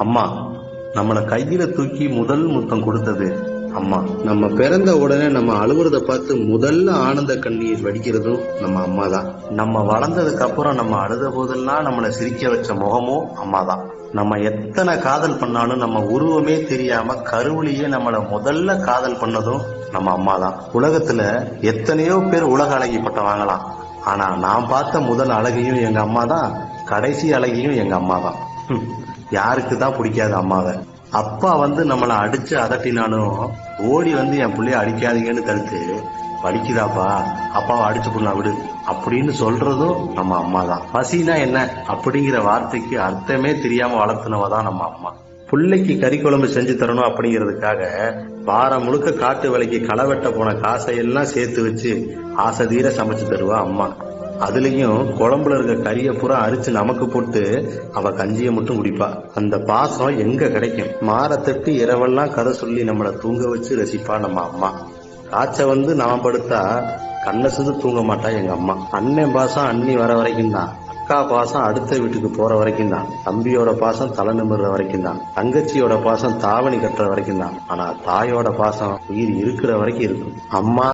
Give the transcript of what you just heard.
அம்மா. நம்மள கையில தூக்கி முதல் முத்தம் கொடுத்தது அம்மா. நம்ம பிறந்த உடனே நம்ம அழுகுறத பார்த்து முதல்ல ஆனந்த கண்ணீர் வடிக்கிறதும் நம்ம அம்மா தான். நம்ம வளர்ந்ததுக்கு அப்புறம் நம்ம அழுத போதெல்லாம் நம்மளை சிரிக்க வச்ச முகமும் அம்மா தான். நம்ம எத்தனை காதல் பண்ணாலும் நம்ம உருவமே தெரியாம கருவிலேயே நம்மள முதல்ல காதல் பண்ணதும் நம்ம அம்மா தான். உலகத்துல எத்தனையோ பேர் உலக அழகி பட்டம் வாங்கலாம். ஆனா நான் பார்த்த முதல் அழகையும் எங்க அம்மா தான், கடைசி அழகையும் எங்க அம்மா தான். யாருக்கு தான் பிடிக்காது அம்மாவை? அப்பா வந்து நம்மளை அடிச்சு அதட்டினாலும் ஓடி வந்து என் பிள்ளைய அடிக்காதீங்கன்னு தடுத்து, படிக்குதாப்பா அப்பாவை அடிச்சு போடலாம் விடு அப்படின்னு சொல்றதும் நம்ம அம்மா தான். பசினா என்ன அப்படிங்கிற வார்த்தைக்கு அர்த்தமே தெரியாம வளர்த்துனவ தான் நம்ம அம்மா. பிள்ளைக்கு கறி குழம்பு செஞ்சு தரணும் அப்படிங்கிறதுக்காக வாரம் முழுக்க காட்டு வேலைக்கு களை வெட்ட போன காசையெல்லாம் சேர்த்து வச்சு ஆசை தீர சமைச்சு தருவா அம்மா. அதுலயும் குழம்புல இருக்க கறியை பூரா அரிச்சு நமக்கு போட்டு அவ கஞ்சியை மட்டும் குடிப்பா. அந்த பாசம் எங்க கிடைக்கும்? மாரத்தட்டு இரவெல்லாம் கதை சொல்லி நம்மளை தூங்க வச்சு ரசிப்பா நம்ம அம்மா. காய்ச்ச வந்து நாம படுத்தா கண்ணை சுது தூங்க மாட்டா எங்க அம்மா. அண்ணன் பாசம் அண்ணி வர வரைக்கும் தான், அக்கா பாசம் அடுத்த வீட்டுக்கு போற வரைக்கும் தான், தம்பியோட பாசம் தலை நிமிர்ற வரைக்கும் தான், தங்கச்சியோட பாசம் தாவணி கட்டுற வரைக்கும் தான். ஆனா தாயோட பாசம் உயிர் இருக்கிற வரைக்கும் இருக்கும். அம்மா